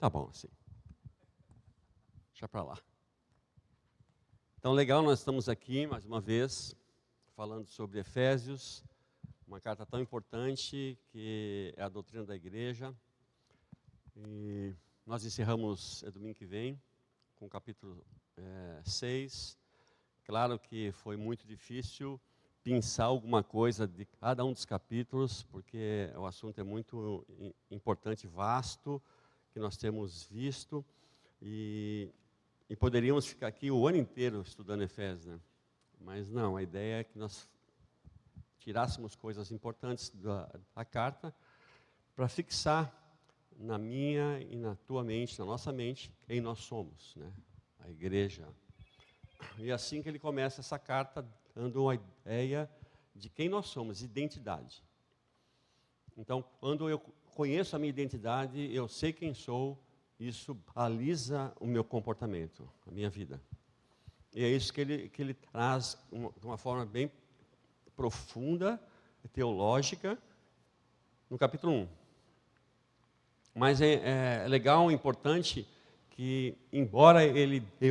Tá bom assim. Deixa para lá. Então, legal, nós estamos aqui, mais uma vez, falando sobre Efésios, uma carta tão importante, que é a doutrina da igreja. E nós encerramos domingo que vem, com o capítulo 6. Claro que foi muito difícil pensar alguma coisa de cada um dos capítulos, porque o assunto é muito importante, vasto, que nós temos visto, e poderíamos ficar aqui o ano inteiro estudando Efésios, né? Mas não, a ideia é que nós tirássemos coisas importantes da carta para fixar na minha e na tua mente, na nossa mente, quem nós somos, né? A igreja. E assim que ele começa essa carta, dando uma ideia de quem nós somos, identidade. Então, quando eu conheço a minha identidade, eu sei quem sou, isso baliza o meu comportamento, a minha vida. E é isso que ele traz de uma forma bem profunda, teológica, no capítulo 1. Mas é legal, importante, que embora ele dê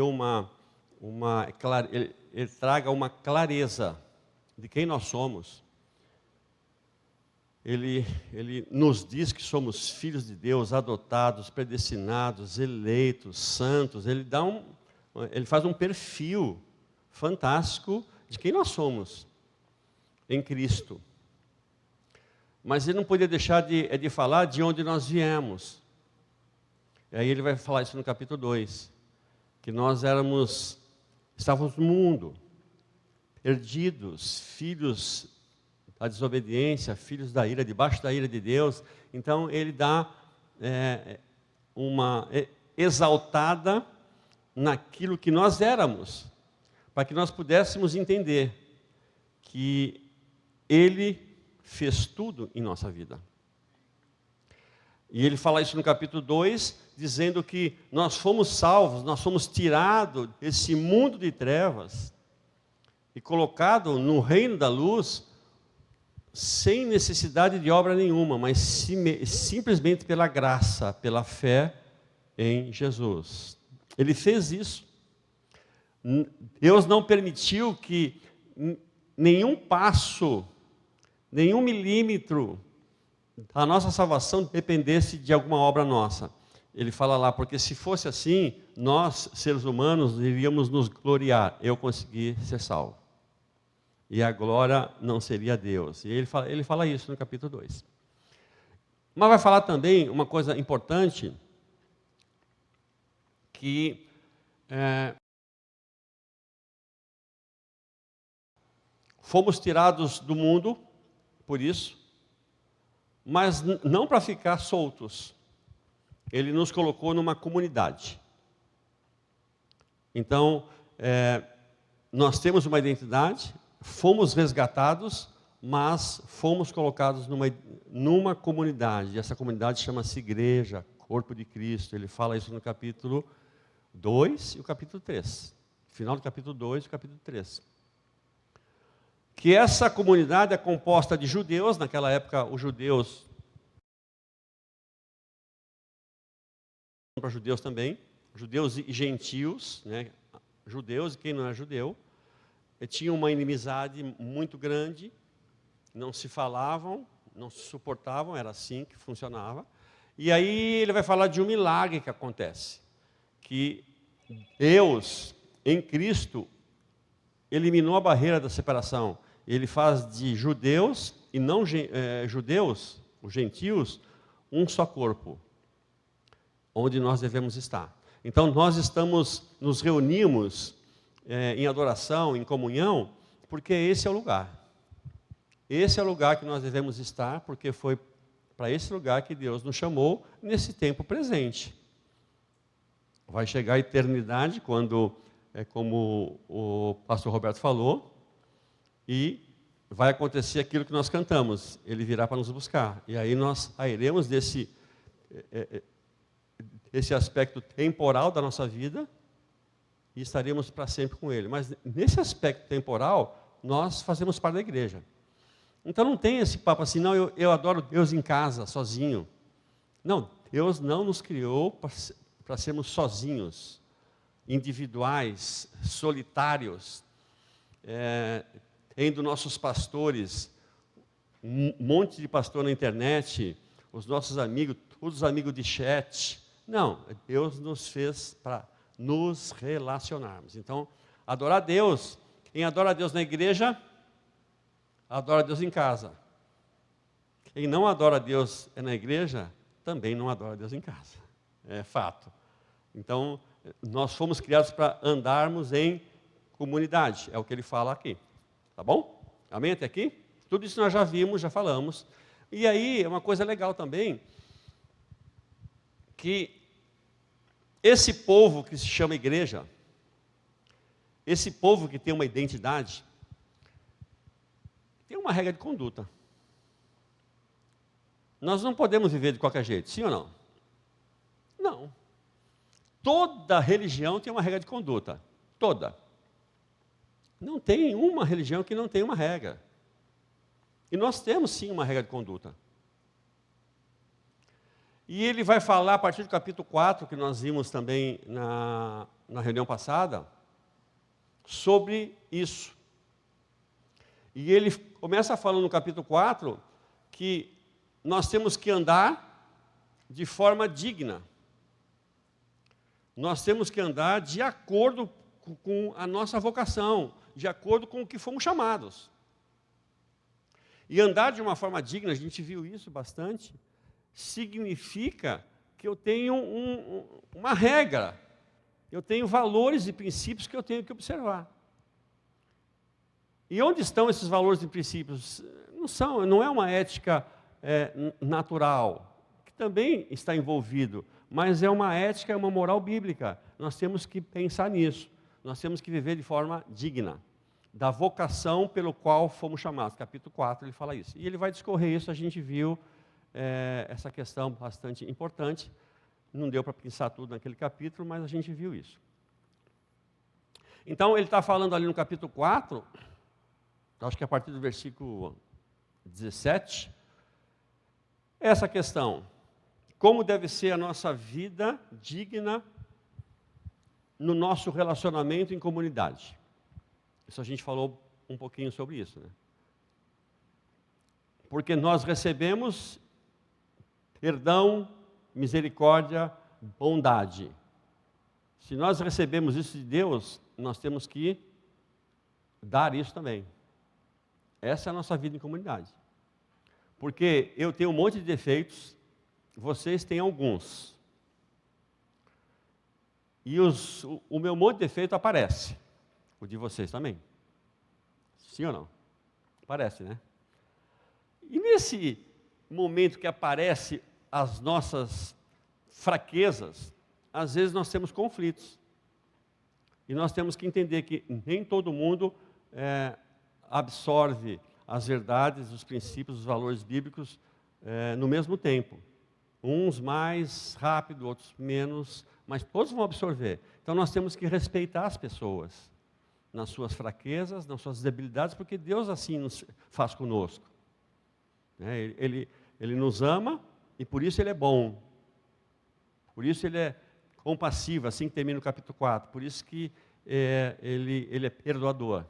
ele traga uma clareza de quem nós somos, ele nos diz que somos filhos de Deus, adotados, predestinados, eleitos, santos. Ele faz um perfil fantástico de quem nós somos em Cristo. Mas ele não podia deixar de falar de onde nós viemos. E aí ele vai falar isso no capítulo 2, que nós estávamos no mundo, perdidos, filhos da desobediência, filhos da ira, debaixo da ira de Deus. Então ele dá uma exaltada naquilo que nós éramos, para que nós pudéssemos entender que ele fez tudo em nossa vida. E ele fala isso no capítulo 2, dizendo que nós fomos salvos, nós fomos tirados desse mundo de trevas e colocados no reino da luz, sem necessidade de obra nenhuma, mas simplesmente pela graça, pela fé em Jesus. Ele fez isso. Deus não permitiu que nenhum passo, nenhum milímetro da nossa salvação dependesse de alguma obra nossa. Ele fala lá, porque se fosse assim, nós, seres humanos, iríamos nos gloriar. Eu consegui ser salvo. E a glória não seria Deus. E ele fala isso no capítulo 2. Mas vai falar também uma coisa importante, que fomos tirados do mundo, por isso, mas não para ficar soltos. Ele nos colocou numa comunidade. Então, nós temos uma identidade, fomos resgatados, mas fomos colocados numa comunidade. E essa comunidade chama-se Igreja, Corpo de Cristo. Ele fala isso no capítulo 2 e o capítulo 3. Final do capítulo 2 e o capítulo 3. Que essa comunidade é composta de judeus. Naquela época, os judeus... para judeus também. Judeus e gentios, né? Judeus e quem não é judeu. Tinham uma inimizade muito grande, não se falavam, não se suportavam, era assim que funcionava. E aí ele vai falar de um milagre que acontece, que Deus, em Cristo, eliminou a barreira da separação. Ele faz de judeus e não judeus, os gentios, um só corpo, onde nós devemos estar. Então nós nos reunimos em adoração, em comunhão, porque esse é o lugar. Esse é o lugar que nós devemos estar, porque foi para esse lugar que Deus nos chamou nesse tempo presente. Vai chegar a eternidade, quando, como o pastor Roberto falou, e vai acontecer aquilo que nós cantamos. Ele virá para nos buscar. E aí nós sairemos desse aspecto temporal da nossa vida, e estaremos para sempre com Ele. Mas nesse aspecto temporal, nós fazemos parte da igreja. Então não tem esse papo assim, não, eu adoro Deus em casa, sozinho. Não, Deus não nos criou para sermos sozinhos, individuais, solitários. Tendo nossos pastores, um monte de pastor na internet, os nossos amigos, todos os amigos de chat. Não, Deus nos fez para nos relacionarmos. Então, adorar a Deus, quem adora a Deus na igreja, adora a Deus em casa. Quem não adora a Deus na igreja, também não adora a Deus em casa. É fato. Então, nós fomos criados para andarmos em comunidade, é o que ele fala aqui. Tá bom? Amém até aqui? Tudo isso nós já vimos, já falamos. E aí, é uma coisa legal também, que esse povo que se chama igreja, esse povo que tem uma identidade, tem uma regra de conduta. Nós não podemos viver de qualquer jeito, sim ou não? Não. Toda religião tem uma regra de conduta. Toda. Não tem uma religião que não tenha uma regra. E nós temos sim uma regra de conduta. E ele vai falar a partir do capítulo 4, que nós vimos também na reunião passada, sobre isso. E ele começa falando no capítulo 4 que nós temos que andar de forma digna. Nós temos que andar de acordo com a nossa vocação, de acordo com o que fomos chamados. E andar de uma forma digna, a gente viu isso bastante, significa que eu tenho uma regra, eu tenho valores e princípios que eu tenho que observar. E onde estão esses valores e princípios? Não é uma ética natural, que também está envolvido, mas é uma ética, é uma moral bíblica. Nós temos que pensar nisso, nós temos que viver de forma digna, da vocação pelo qual fomos chamados. Capítulo 4 ele fala isso. E ele vai discorrer isso, a gente viu essa questão bastante importante. Não deu para pensar tudo naquele capítulo, mas a gente viu isso. Então, ele está falando ali no capítulo 4, acho que a partir do versículo 17, essa questão. Como deve ser a nossa vida digna no nosso relacionamento em comunidade. Isso a gente falou um pouquinho sobre isso, né? Porque nós recebemos perdão, misericórdia, bondade. Se nós recebemos isso de Deus, nós temos que dar isso também. Essa é a nossa vida em comunidade. Porque eu tenho um monte de defeitos, vocês têm alguns. E o meu monte de defeito aparece. O de vocês também. Sim ou não? Aparece, né? E nesse momento que aparece as nossas fraquezas, às vezes nós temos conflitos. E nós temos que entender que nem todo mundo absorve as verdades, os princípios, os valores bíblicos no mesmo tempo. Uns mais rápido, outros menos, mas todos vão absorver. Então nós temos que respeitar as pessoas nas suas fraquezas, nas suas debilidades, porque Deus assim nos faz conosco. Ele nos ama e por isso Ele é bom. Por isso Ele é compassivo, assim que termina o capítulo 4. Por isso que Ele é perdoador.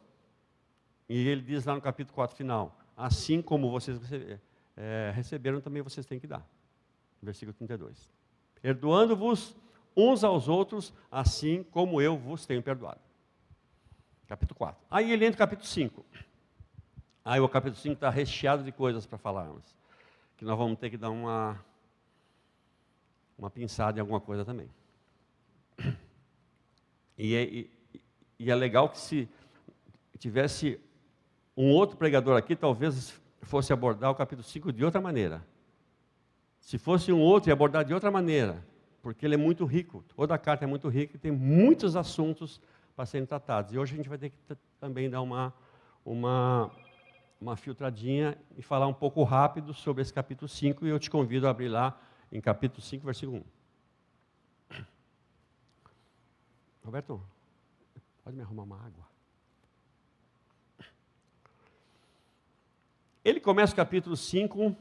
E Ele diz lá no capítulo 4 final, assim como vocês receberam, também vocês têm que dar. Versículo 32. Perdoando-vos uns aos outros, assim como eu vos tenho perdoado. Capítulo 4. Aí ele entra no capítulo 5. Aí o capítulo 5 está recheado de coisas para falarmos. Que nós vamos ter que dar uma pinçada em alguma coisa também. E é legal que se tivesse um outro pregador aqui, talvez fosse abordar o capítulo 5 de outra maneira. Se fosse um outro, ia abordar de outra maneira. Porque ele é muito rico. Toda a carta é muito rica e tem muitos assuntos para serem tratados. E hoje a gente vai ter que também dar uma filtradinha e falar um pouco rápido sobre esse capítulo 5, e eu te convido a abrir lá em capítulo 5, versículo 1. Roberto, pode me arrumar uma água? Ele começa o capítulo 5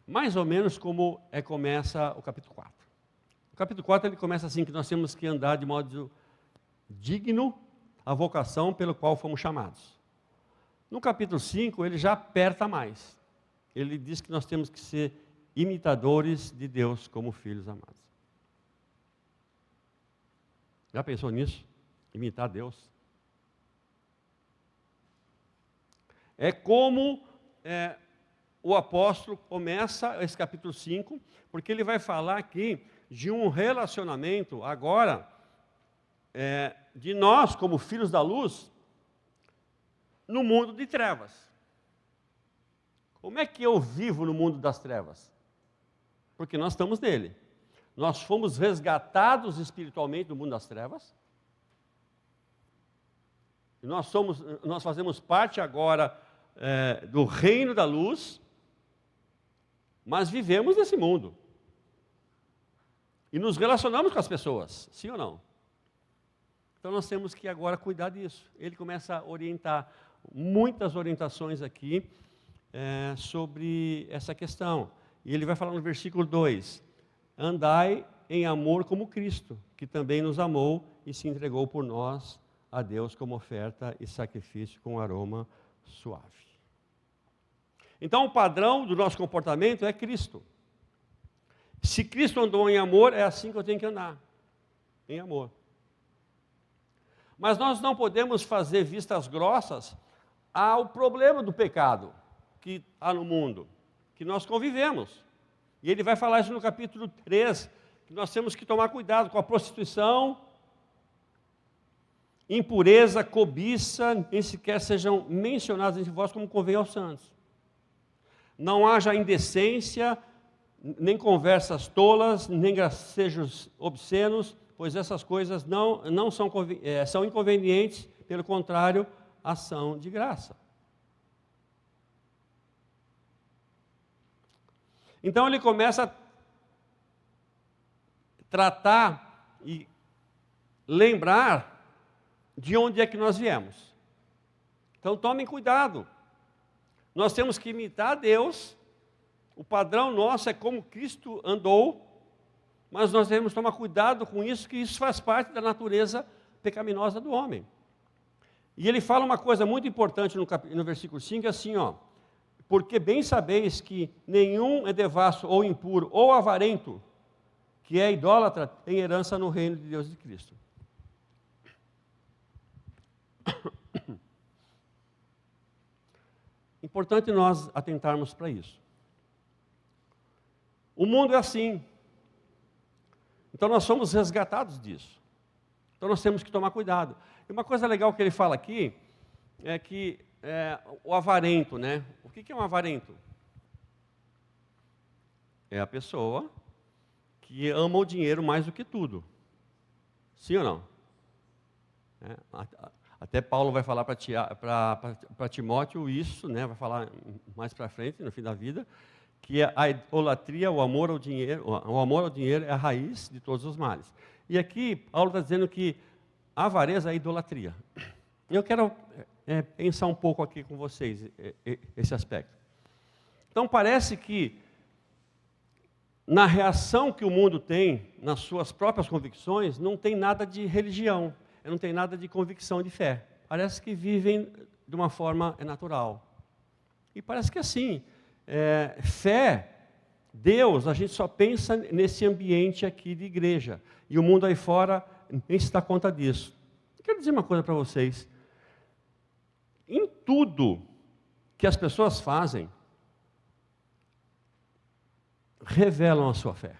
Mais ou menos como começa o capítulo 4. O capítulo 4 ele começa assim, que nós temos que andar de modo digno à vocação pelo qual fomos chamados. No capítulo 5 ele já aperta mais. Ele diz que nós temos que ser imitadores de Deus como filhos amados. Já pensou nisso? Imitar Deus? É como o apóstolo começa esse capítulo 5, porque ele vai falar aqui de um relacionamento agora de nós como filhos da luz no mundo de trevas. Como é que eu vivo no mundo das trevas? Porque nós estamos nele. Nós fomos resgatados espiritualmente do mundo das trevas. E nós fazemos parte agora do reino da luz, mas vivemos nesse mundo. E nos relacionamos com as pessoas, sim ou não? Então nós temos que agora cuidar disso. Ele começa a orientar, muitas orientações aqui sobre essa questão. E ele vai falar no versículo 2, andai em amor como Cristo, que também nos amou e se entregou por nós a Deus como oferta e sacrifício com aroma suave. Então o padrão do nosso comportamento é Cristo. Se Cristo andou em amor, é assim que eu tenho que andar, em amor. Mas nós não podemos fazer vistas grossas ao problema do pecado que há no mundo, que nós convivemos. E ele vai falar isso no capítulo 3, que nós temos que tomar cuidado com a prostituição, impureza, cobiça, nem sequer sejam mencionados entre vós como convém aos santos. Não haja indecência, nem conversas tolas, nem gracejos obscenos, pois essas coisas não são inconvenientes, pelo contrário, ação de graça. Então ele começa a tratar e lembrar de onde é que nós viemos. Então tomem cuidado. Nós temos que imitar Deus. O padrão nosso é como Cristo andou, mas nós devemos tomar cuidado com isso, que isso faz parte da natureza pecaminosa do homem. E ele fala uma coisa muito importante no versículo 5, assim, porque bem sabeis que nenhum é devasso ou impuro ou avarento, que é idólatra, tem herança no reino de Deus e de Cristo. Importante nós atentarmos para isso. O mundo é assim. Então nós somos resgatados disso. Então nós temos que tomar cuidado. E uma coisa legal que ele fala aqui é que o avarento, né? O que é um avarento? É a pessoa que ama o dinheiro mais do que tudo. Sim ou não? Até Paulo vai falar para Timóteo isso, né? Vai falar mais para frente, no fim da vida, que a idolatria, o amor ao dinheiro é a raiz de todos os males. E aqui Paulo está dizendo que a avareza é a idolatria. Eu quero pensar um pouco aqui com vocês esse aspecto. Então parece que na reação que o mundo tem nas suas próprias convicções, não tem nada de religião, não tem nada de convicção de fé. Parece que vivem de uma forma natural. E parece que assim, fé, Deus, a gente só pensa nesse ambiente aqui de igreja. E o mundo aí fora nem se dá conta disso. Quero dizer uma coisa para vocês. Em tudo que as pessoas fazem, revelam a sua fé.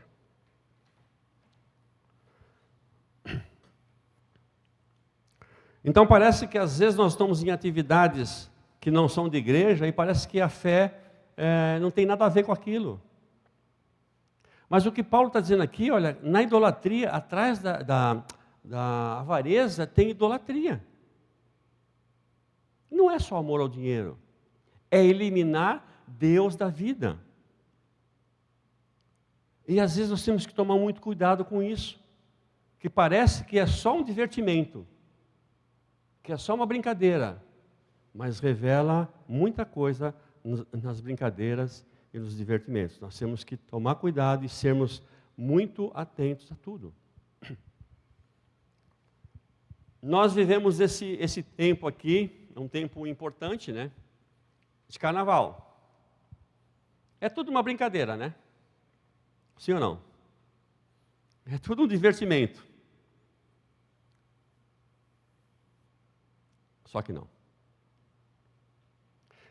Então parece que às vezes nós estamos em atividades que não são de igreja e parece que a fé não tem nada a ver com aquilo. Mas o que Paulo está dizendo aqui, olha, na idolatria, atrás da avareza tem idolatria. Não é só amor ao dinheiro, é eliminar Deus da vida. E às vezes nós temos que tomar muito cuidado com isso, que parece que é só um divertimento, que é só uma brincadeira, mas revela muita coisa nas brincadeiras e nos divertimentos. Nós temos que tomar cuidado e sermos muito atentos a tudo. Nós vivemos esse tempo aqui, um tempo importante, né? De carnaval. É tudo uma brincadeira, né? Sim ou não? É tudo um divertimento. Só que não.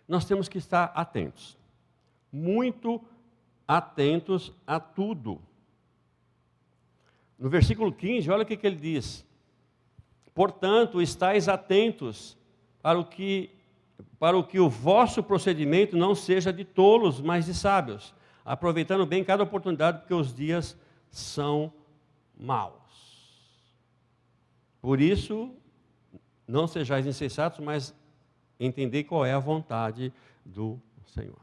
Nós temos que estar atentos. Muito atentos a tudo. No versículo 15, olha o que ele diz. Portanto, estais atentos para o que o vosso procedimento não seja de tolos, mas de sábios, aproveitando bem cada oportunidade, porque os dias são maus. Por isso, não sejais insensatos, mas entendei qual é a vontade do Senhor.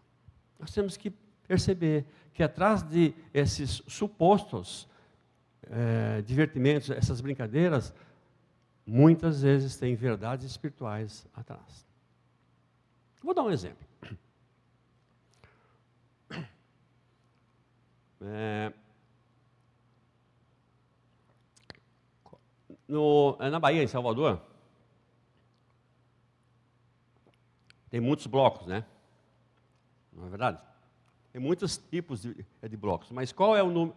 Nós temos que perceber que atrás de esses supostos divertimentos, essas brincadeiras, muitas vezes tem verdades espirituais atrás. Vou dar um exemplo. Na Bahia, em Salvador, tem muitos blocos, né? Não é verdade? Tem muitos tipos de blocos, mas qual é o número?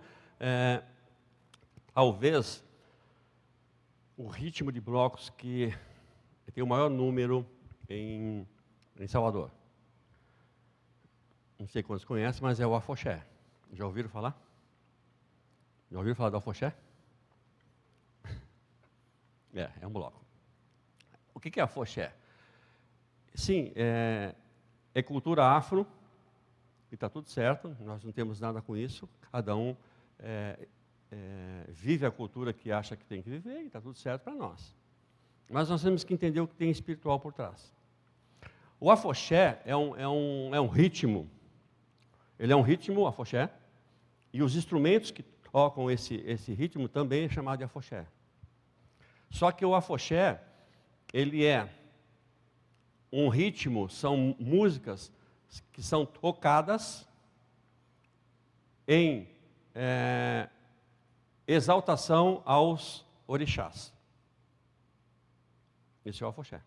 Talvez o ritmo de blocos que tem o maior número em Salvador. Não sei quantos conhecem, mas é o afoxé. Já ouviram falar? Já ouviram falar do afoxé? É um bloco. O que é afoxé? Sim, é cultura afro, e está tudo certo, nós não temos nada com isso, cada um vive a cultura que acha que tem que viver, e está tudo certo para nós. Mas nós temos que entender o que tem espiritual por trás. O afoxé é um ritmo, ele é um ritmo, afoxé, e os instrumentos que tocam esse ritmo também é chamado de afoxé. Só que o afoxé, ele é um ritmo, são músicas que são tocadas em exaltação aos orixás. Esse é o afoxé.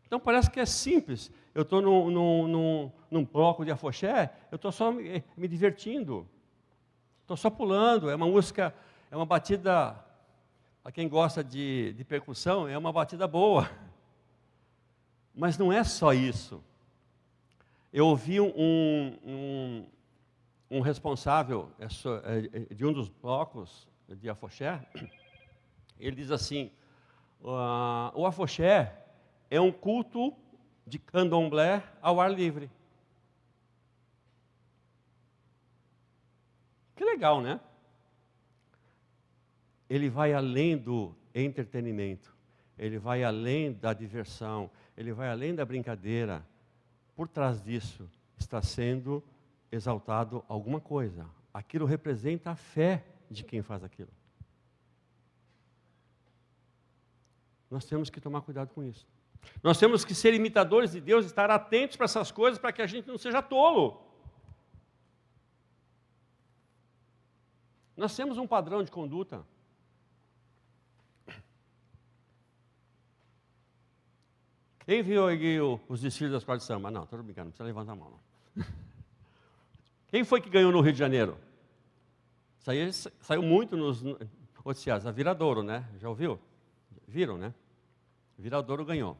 Então parece que é simples. Eu estou num bloco de afoxé, eu estou só me divertindo. Estou só pulando. É uma música, é uma batida, para quem gosta de percussão, é uma batida boa. Mas não é só isso. Eu ouvi um responsável de um dos blocos de afoxé, ele diz assim, o afoxé é um culto de candomblé ao ar livre. Que legal, né? Ele vai além do entretenimento, ele vai além da diversão, ele vai além da brincadeira. Por trás disso está sendo exaltado alguma coisa. Aquilo representa a fé de quem faz aquilo. Nós temos que tomar cuidado com isso. Nós temos que ser imitadores de Deus, estar atentos para essas coisas, para que a gente não seja tolo. Nós temos um padrão de conduta. Quem viu aí os desfiles das escolas de samba? Não, estou brincando, não precisa levantar a mão. Não. Quem foi que ganhou no Rio de Janeiro? Isso aí saiu muito nos noticiários. A Viradouro, né? Já ouviu? Viram, né? Viradouro ganhou.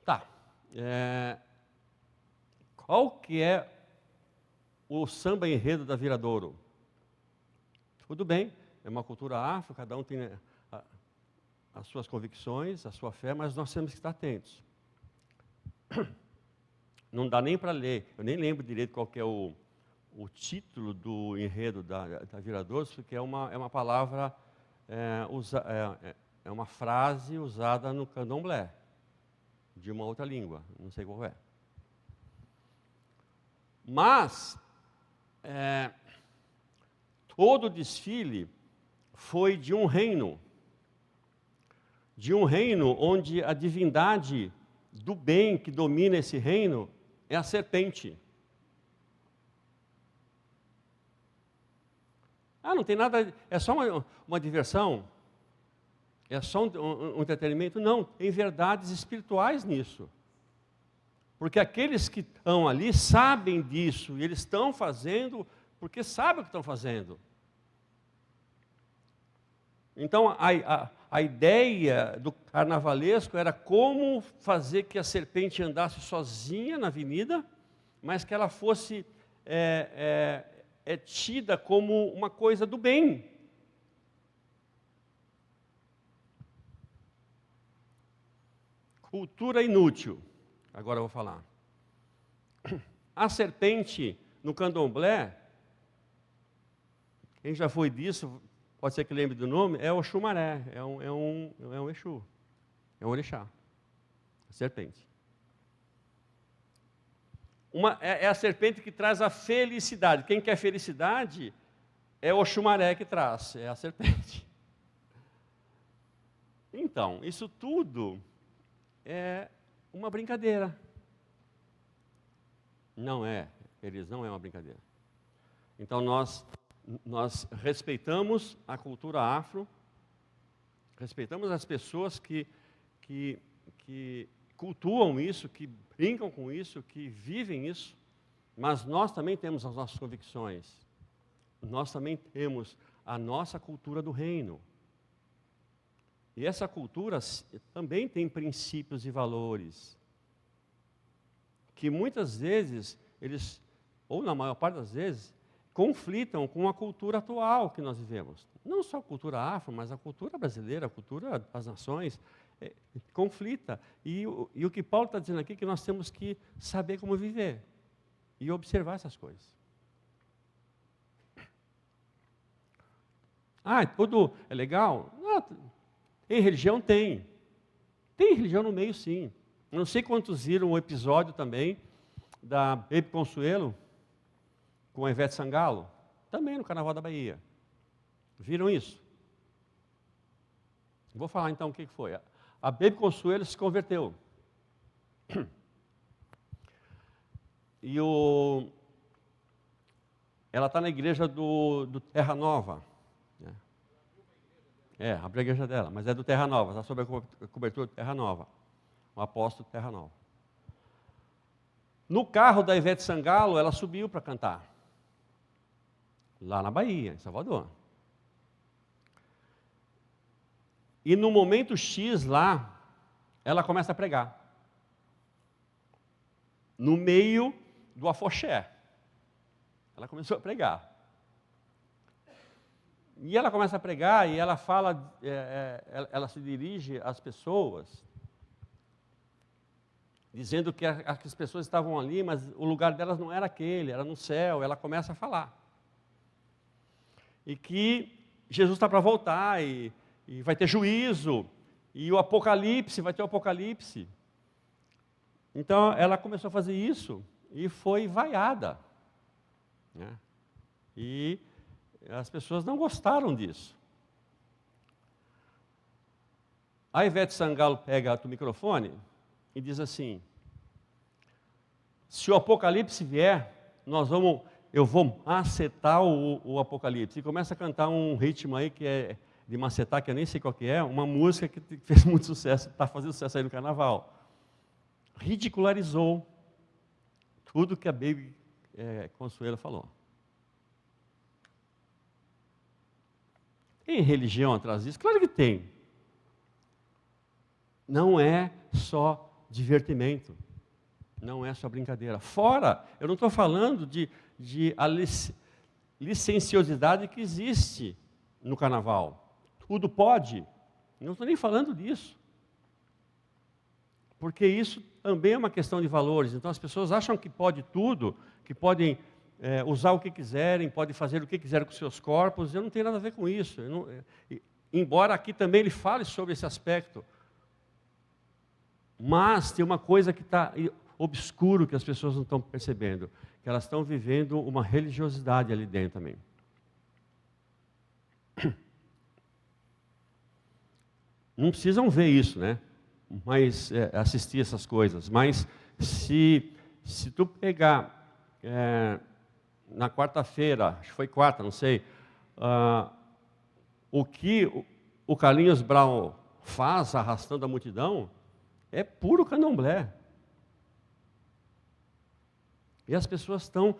Tá. Qual que é o samba enredo da Viradouro? Tudo bem, é uma cultura afro, cada um tem as suas convicções, a sua fé, mas nós temos que estar atentos. Não dá nem para ler, eu nem lembro direito qual que é o título do enredo da Viradouro, porque é uma palavra, é uma frase usada no candomblé, de uma outra língua, não sei qual é. Mas, todo o desfile foi de um reino onde a divindade do bem que domina esse reino é a serpente. Ah, não tem nada, é só uma diversão? É só um entretenimento? Não, tem verdades espirituais nisso. Porque aqueles que estão ali sabem disso, e eles estão fazendo porque sabem o que estão fazendo. Então, a ideia do carnavalesco era como fazer que a serpente andasse sozinha na avenida, mas que ela fosse tida como uma coisa do bem. Cultura inútil. Agora eu vou falar. A serpente no candomblé, quem já foi disso, pode ser que lembre do nome, é o Oxumaré, é um Exu, é um orixá, a serpente. É a serpente que traz a felicidade. Quem quer felicidade é o Oxumaré que traz, é a serpente. Então, isso tudo é uma brincadeira. Não é, eles não é uma brincadeira. Então nós respeitamos a cultura afro, respeitamos as pessoas que cultuam isso, que brincam com isso, que vivem isso, mas nós também temos as nossas convicções. Nós também temos a nossa cultura do reino. E essa cultura também tem princípios e valores que muitas vezes eles, ou na maior parte das vezes, conflitam com a cultura atual que nós vivemos. Não só a cultura afro, mas a cultura brasileira, a cultura das nações, conflita. E o que Paulo está dizendo aqui é que nós temos que saber como viver e observar essas coisas. Ah, tudo é legal? Não, tem religião? Tem. Tem religião no meio, sim. Eu não sei quantos viram o episódio também da Baby Consuelo com a Ivete Sangalo, também no Carnaval da Bahia. Viram isso? Vou falar então o que foi. A Baby Consuelo se converteu. E ela está na igreja do Terra Nova. Abriu a igreja dela, mas é do Terra Nova, está sob a cobertura do Terra Nova. Um apóstolo Terra Nova. No carro da Ivete Sangalo, ela subiu para cantar. Lá na Bahia, em Salvador. E no momento X lá, ela começa a pregar. No meio do afoxé. Ela começou a pregar. E ela começa a pregar e ela fala, ela se dirige às pessoas, dizendo que as pessoas estavam ali, mas o lugar delas não era aquele, era no céu. Ela começa a falar. E que Jesus está para voltar, e vai ter juízo, e o Apocalipse, vai ter o Apocalipse. Então, ela começou a fazer isso, e foi vaiada. Né? E as pessoas não gostaram disso. A Ivete Sangalo pega o microfone e diz assim: se o Apocalipse vier, eu vou macetar o Apocalipse. E começa a cantar um ritmo aí que é de macetar, que eu nem sei qual que é, uma música que fez muito sucesso, está fazendo sucesso aí no carnaval. Ridicularizou tudo que a Baby Consuelo falou. Tem religião atrás disso? Claro que tem. Não é só divertimento. Não é só brincadeira. Fora, eu não estou falando de a licenciosidade que existe no carnaval. Tudo pode. Não estou nem falando disso. Porque isso também é uma questão de valores. Então as pessoas acham que pode tudo, que podem usar o que quiserem, podem fazer o que quiserem com seus corpos. Eu não tenho nada a ver com isso. Embora aqui também ele fale sobre esse aspecto. Mas tem uma coisa que está obscuro que as pessoas não estão percebendo, que elas estão vivendo uma religiosidade ali dentro também. Não precisam ver isso, né? assistir essas coisas, mas se tu pegar na quarta-feira, acho que foi quarta, não sei, o que o Carlinhos Brown faz arrastando a multidão é puro candomblé. E as pessoas estão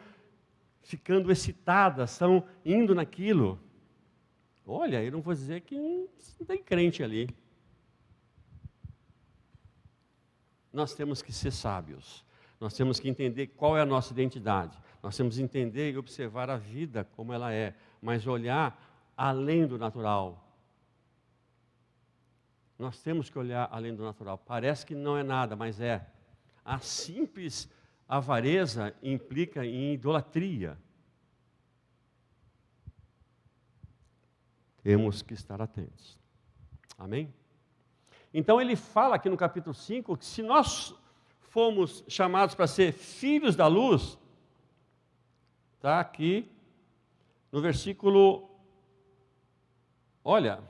ficando excitadas, estão indo naquilo. Olha, eu não vou dizer que não tem crente ali. Nós temos que ser sábios. Nós temos que entender qual é a nossa identidade. Nós temos que entender e observar a vida como ela é, mas olhar além do natural. Nós temos que olhar além do natural. Parece que não é nada, mas é. A simples avareza implica em idolatria. Temos que estar atentos. Amém? Então ele fala aqui no capítulo 5 que se nós fomos chamados para ser filhos da luz, está aqui no versículo, olha,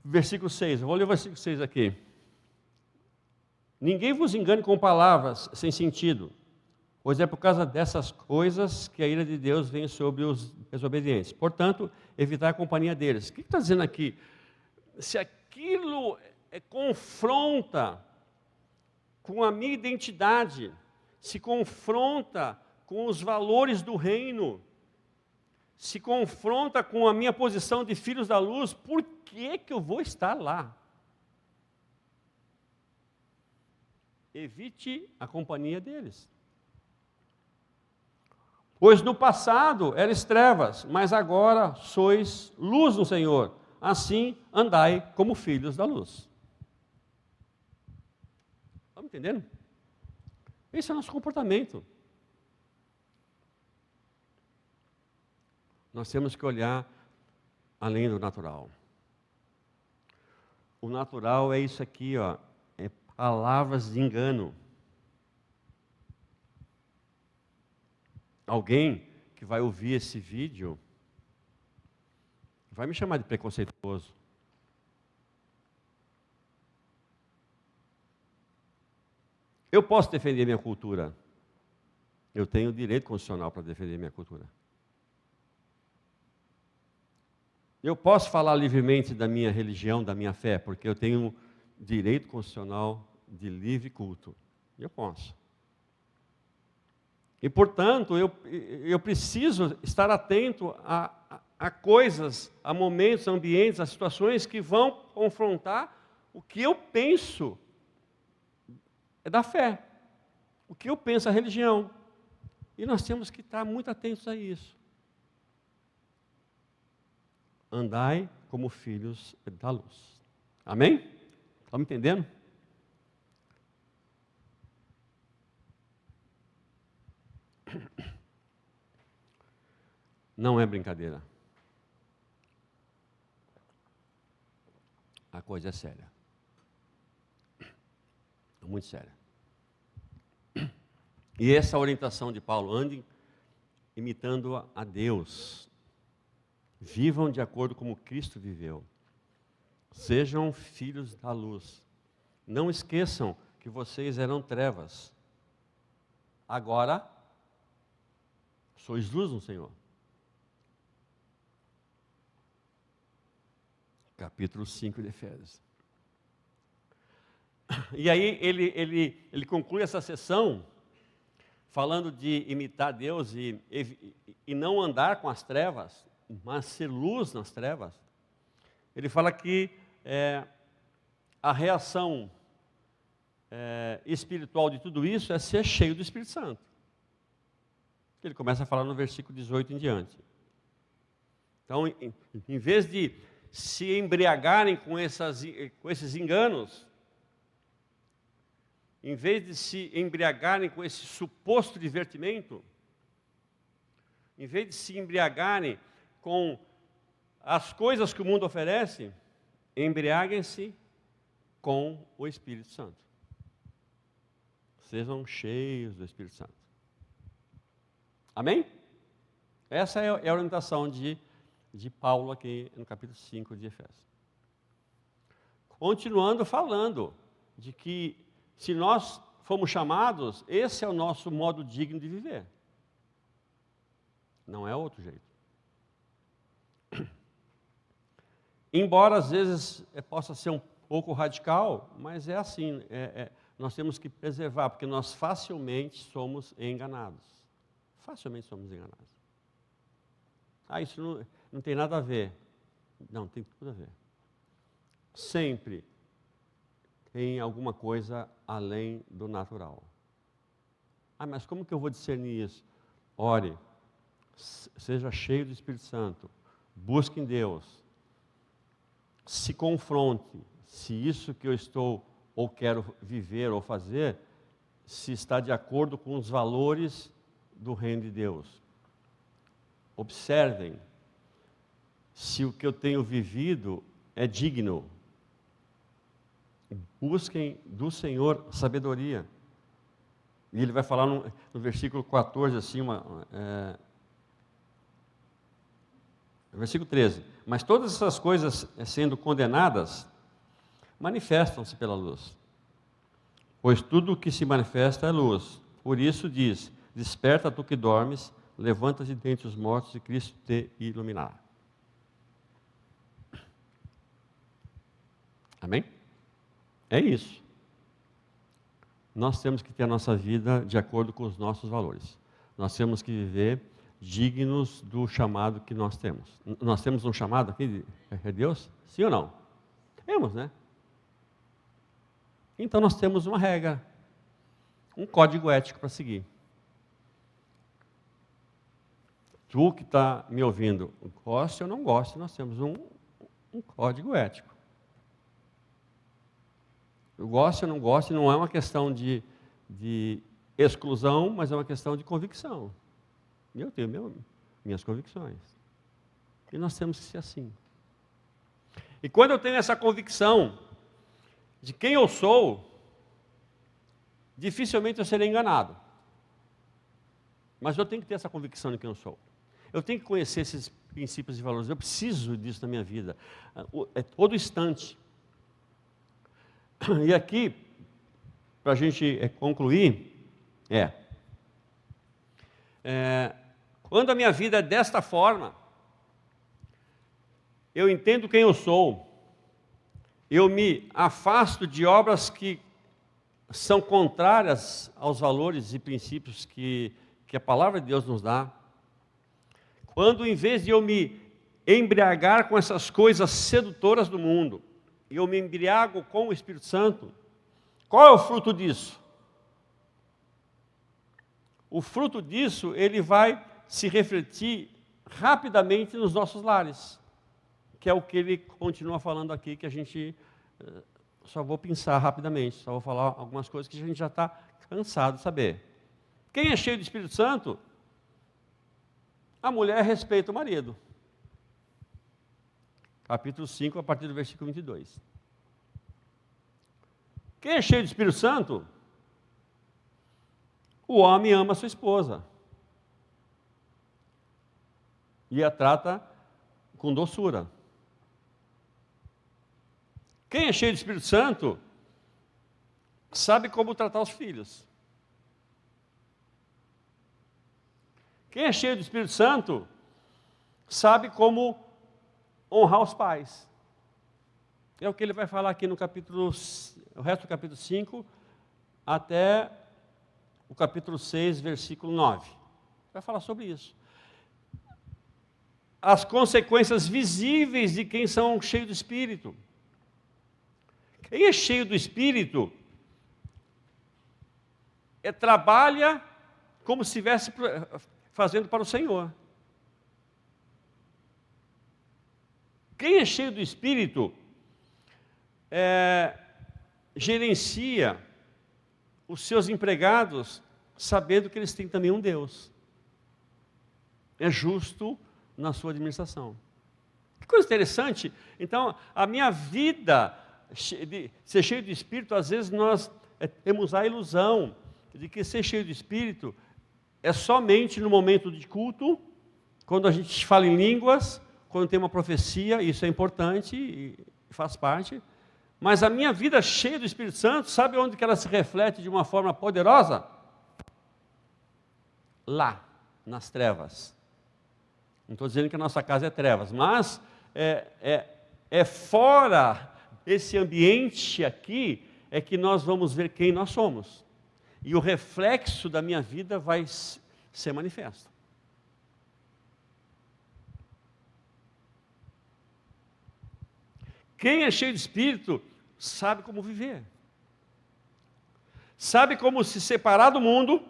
versículo 6, eu vou ler o versículo 6 aqui. Ninguém vos engane com palavras sem sentido, pois é por causa dessas coisas que a ira de Deus vem sobre os desobedientes. Portanto, evitar a companhia deles. O que está dizendo aqui? Se aquilo confronta com a minha identidade, se confronta com os valores do reino, se confronta com a minha posição de filhos da luz, por que eu vou estar lá? Evite a companhia deles. Pois no passado eres trevas, mas agora sois luz no Senhor. Assim andai como filhos da luz. Estão entendendo? Esse é o nosso comportamento. Nós temos que olhar além do natural. O natural é isso aqui, ó, é palavras de engano. Alguém que vai ouvir esse vídeo vai me chamar de preconceituoso. Eu posso defender minha cultura. Eu tenho direito constitucional para defender minha cultura. Eu posso falar livremente da minha religião, da minha fé, porque eu tenho direito constitucional de livre culto. Eu posso. E, portanto, eu preciso estar atento a coisas, a momentos, a ambientes, a situações que vão confrontar o que eu penso é da fé, o que eu penso a religião. E nós temos que estar muito atentos a isso. Andai como filhos da luz. Amém? Estão me entendendo? Não é brincadeira. A coisa é séria. É muito séria. E essa orientação de Paulo, andem imitando a Deus. Vivam de acordo como Cristo viveu. Sejam filhos da luz. Não esqueçam que vocês eram trevas. Agora, sois luz no Senhor. Capítulo 5 de Efésios. E aí ele conclui essa sessão falando de imitar Deus e não andar com as trevas, mas ser luz nas trevas. Ele fala que a reação espiritual de tudo isso é ser cheio do Espírito Santo. Ele começa a falar no versículo 18 em diante. Então, em vez de se embriagarem com esses enganos, em vez de se embriagarem com esse suposto divertimento, em vez de se embriagarem com as coisas que o mundo oferece, embriaguem-se com o Espírito Santo. Sejam cheios do Espírito Santo. Amém? Essa é a orientação de Paulo aqui no capítulo 5 de Efésios. Continuando falando de que se nós fomos chamados, esse é o nosso modo digno de viver. Não é outro jeito. Embora às vezes possa ser um pouco radical, mas é assim, nós temos que preservar, porque nós facilmente somos enganados. Facilmente somos enganados. Isso não tem nada a ver. Não, tem tudo a ver. Sempre tem alguma coisa além do natural. Mas como que eu vou discernir isso? Ore, seja cheio do Espírito Santo, busque em Deus, se confronte, se isso que eu estou ou quero viver ou fazer, se está de acordo com os valores do reino de Deus. Observem se o que eu tenho vivido é digno. Busquem do Senhor sabedoria. E ele vai falar no versículo 14, assim, versículo 13. Mas todas essas coisas, sendo condenadas, manifestam-se pela luz. Pois tudo o que se manifesta é luz. Por isso diz, desperta tu que dormes, levanta-te dentre os mortos e Cristo te iluminará. Amém? É isso. Nós temos que ter a nossa vida de acordo com os nossos valores. Nós temos que viver dignos do chamado que nós temos. Nós temos um chamado aqui de Deus? Sim ou não? Temos, né? Então nós temos uma regra, um código ético para seguir. Tu que está me ouvindo, goste ou não goste, nós temos um código ético. Eu gosto ou não gosto, não é uma questão de exclusão, mas é uma questão de convicção. Eu tenho minhas convicções. E nós temos que ser assim. E quando eu tenho essa convicção de quem eu sou, dificilmente eu serei enganado. Mas eu tenho que ter essa convicção de quem eu sou. Eu tenho que conhecer esses princípios e valores. Eu preciso disso na minha vida. É todo instante. E aqui, para a gente concluir, quando a minha vida é desta forma, eu entendo quem eu sou, eu me afasto de obras que são contrárias aos valores e princípios que a palavra de Deus nos dá. Quando, em vez de eu me embriagar com essas coisas sedutoras do mundo, eu me embriago com o Espírito Santo, qual é o fruto disso? O fruto disso, ele vai se refletir rapidamente nos nossos lares, que é o que ele continua falando aqui, que a gente, só vou pensar rapidamente, só vou falar algumas coisas que a gente já está cansado de saber. Quem é cheio do Espírito Santo, a mulher respeita o marido. Capítulo 5, a partir do versículo 22. Quem é cheio do Espírito Santo, o homem ama a sua esposa. E a trata com doçura. Quem é cheio do Espírito Santo, sabe como tratar os filhos. Quem é cheio do Espírito Santo, sabe como honrar os pais. É o que ele vai falar aqui no capítulo, o resto do capítulo 5, até o capítulo 6, versículo 9. Vai falar sobre isso. As consequências visíveis de quem são cheios do Espírito. Quem é cheio do Espírito, trabalha como se estivesse fazendo para o Senhor. Quem é cheio do Espírito, gerencia os seus empregados, sabendo que eles têm também um Deus. É justo na sua administração. Que coisa interessante. Então, a minha vida, ser cheio de Espírito, às vezes nós temos a ilusão de que ser cheio de Espírito é somente no momento de culto, quando a gente fala em línguas, quando tem uma profecia, isso é importante e faz parte, Mas a minha vida cheia do Espírito Santo, sabe onde que ela se reflete de uma forma poderosa? Lá, nas trevas. Não estou dizendo que a nossa casa é trevas, mas é fora esse ambiente aqui é que nós vamos ver quem nós somos. E o reflexo da minha vida vai ser manifesto. Quem é cheio de Espírito sabe como viver. Sabe como se separar do mundo,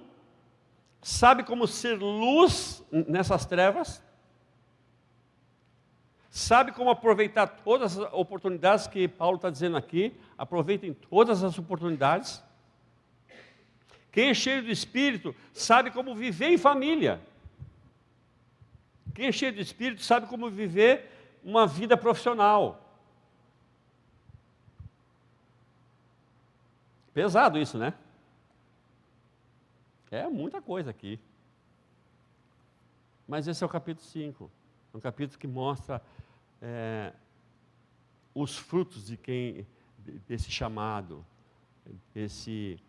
sabe como ser luz nessas trevas, sabe como aproveitar todas as oportunidades que Paulo está dizendo aqui, aproveitem todas as oportunidades. Quem é cheio do Espírito sabe como viver em família. Quem é cheio do Espírito sabe como viver uma vida profissional. Pesado isso, né? É muita coisa aqui. Mas esse é o capítulo 5. É um capítulo que mostra os frutos desse chamado, esse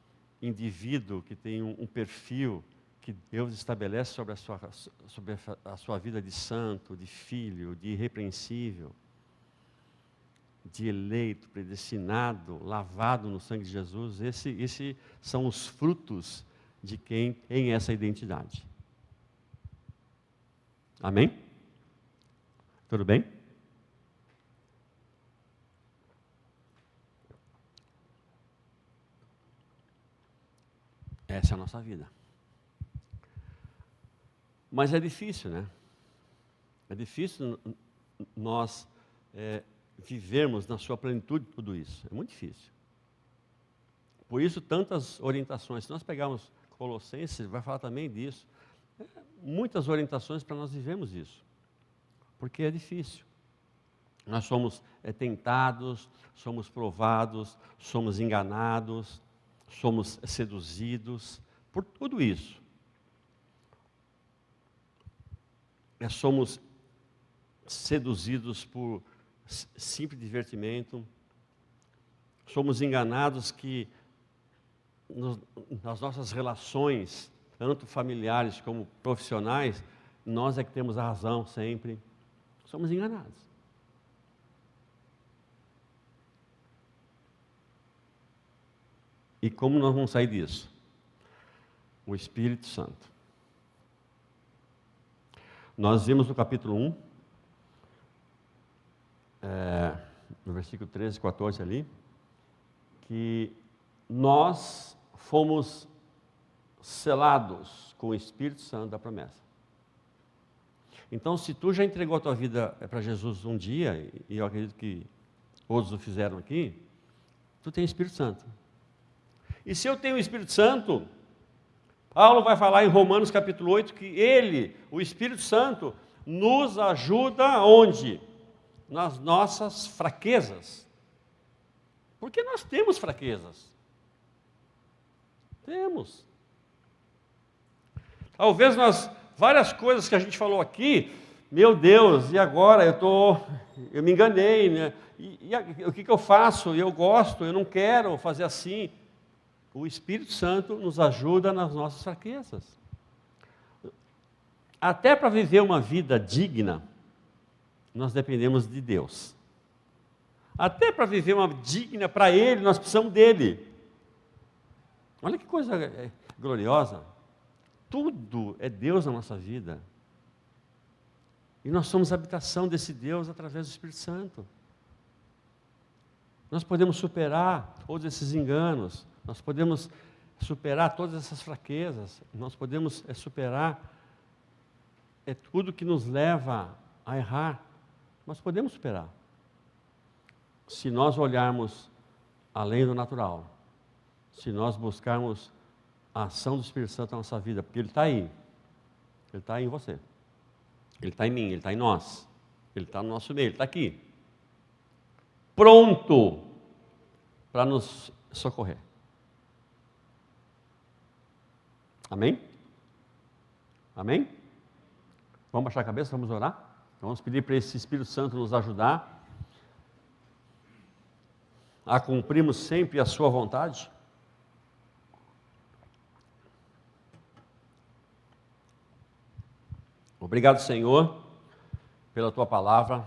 indivíduo que tem um perfil que Deus estabelece sobre a sua vida de santo, de filho, de irrepreensível, de eleito, predestinado, lavado no sangue de Jesus. Esses são os frutos de quem tem essa identidade. Amém? Tudo bem? Essa é a nossa vida. Mas é difícil, né? É difícil nós vivermos na sua plenitude tudo isso. É muito difícil. Por isso, tantas orientações. Se nós pegarmos Colossenses, vai falar também disso. Muitas orientações para nós vivermos isso. Porque é difícil. Nós somos tentados, somos provados, somos enganados, somos seduzidos por tudo isso. Somos seduzidos por simples divertimento, somos enganados que nas nossas relações, tanto familiares como profissionais, nós é que temos a razão sempre. Somos enganados. E como nós vamos sair disso? O Espírito Santo. Nós vimos no capítulo 1, no versículo 13 e 14 ali, que nós fomos selados com o Espírito Santo da promessa. Então, se tu já entregou a tua vida para Jesus um dia, e eu acredito que todos o fizeram aqui, tu tem Espírito Santo. E se eu tenho o Espírito Santo, Paulo vai falar em Romanos capítulo 8 que ele, o Espírito Santo, nos ajuda onde? Nas nossas fraquezas. Porque nós temos fraquezas. Temos. Talvez várias coisas que a gente falou aqui, meu Deus, e agora eu me enganei, né? E o que eu faço? Eu gosto, eu não quero fazer assim. O Espírito Santo nos ajuda nas nossas fraquezas. Até para viver uma vida digna, nós dependemos de Deus. Até para viver uma digna para Ele, nós precisamos dEle. Olha que coisa gloriosa. Tudo é Deus na nossa vida. E nós somos a habitação desse Deus através do Espírito Santo. Nós podemos superar todos esses enganos. Nós podemos superar todas essas fraquezas. Nós podemos superar tudo que nos leva a errar. Nós podemos superar. Se nós olharmos além do natural. Se nós buscarmos a ação do Espírito Santo na nossa vida. Porque Ele está aí. Ele está aí em você. Ele está em mim, Ele está em nós. Ele está no nosso meio, Ele está aqui. Pronto para nos socorrer. Amém? Amém? Vamos baixar a cabeça, vamos orar? Vamos pedir para esse Espírito Santo nos ajudar. a cumprirmos sempre a sua vontade? Obrigado, Senhor, pela tua palavra.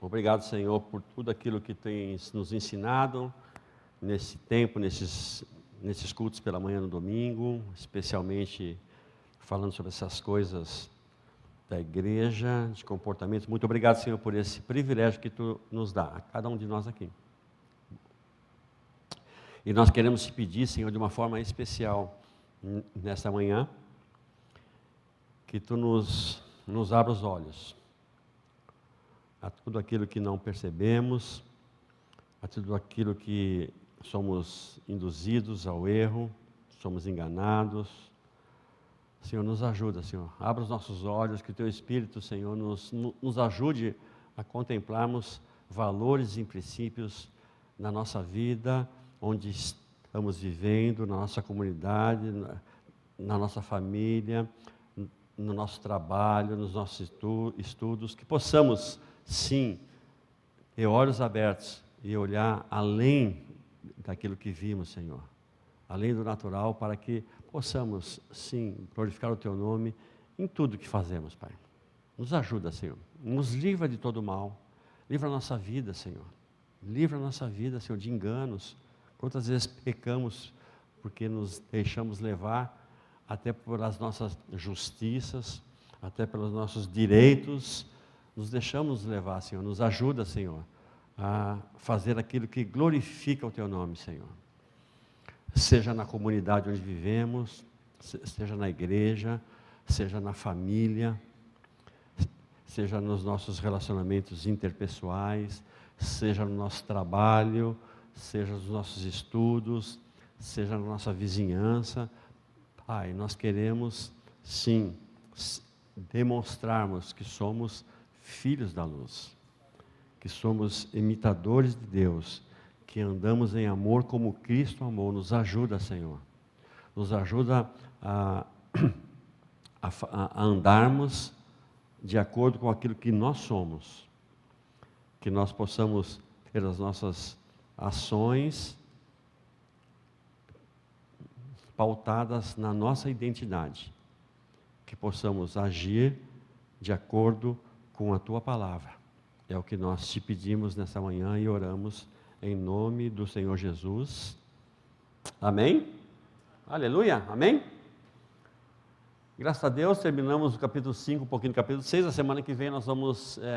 Obrigado, Senhor, por tudo aquilo que tens nos ensinado nesse tempo, nesses cultos pela manhã no domingo, especialmente falando sobre essas coisas da igreja, de comportamento. Muito obrigado, Senhor, por esse privilégio que tu nos dá, a cada um de nós aqui. E nós queremos te pedir, Senhor, de uma forma especial, nesta manhã, que tu nos abra os olhos a tudo aquilo que não percebemos, a tudo aquilo que somos induzidos ao erro, somos enganados. Senhor, nos ajuda, Senhor. Abra os nossos olhos, que o Teu Espírito, Senhor, nos ajude a contemplarmos valores e princípios na nossa vida, onde estamos vivendo, na nossa comunidade, na nossa família, no nosso trabalho, nos nossos estudos, que possamos, sim, ter olhos abertos e olhar além daquilo que vimos, Senhor, além do natural, para que possamos, sim, glorificar o Teu nome em tudo que fazemos, Pai. Nos ajuda, Senhor. Nos livra de todo mal. Livra a nossa vida, Senhor. Livra a nossa vida, Senhor, de enganos. Quantas vezes pecamos porque nos deixamos levar até pelas nossas justiças, até pelos nossos direitos. Nos deixamos levar, Senhor. Nos ajuda, Senhor, a fazer aquilo que glorifica o Teu nome, Senhor. Seja na comunidade onde vivemos, seja na igreja, seja na família, seja nos nossos relacionamentos interpessoais, seja no nosso trabalho, seja nos nossos estudos, seja na nossa vizinhança. Pai, nós queremos, sim, demonstrarmos que somos filhos da luz, que somos imitadores de Deus, que andamos em amor como Cristo amou. Nos ajuda, Senhor. Nos ajuda a andarmos de acordo com aquilo que nós somos. Que nós possamos ter as nossas ações pautadas na nossa identidade. Que possamos agir de acordo com a Tua palavra. É o que nós te pedimos nessa manhã e oramos em nome do Senhor Jesus. Amém? Aleluia, amém? Graças a Deus, terminamos o capítulo 5, um pouquinho do capítulo 6. A semana que vem nós vamos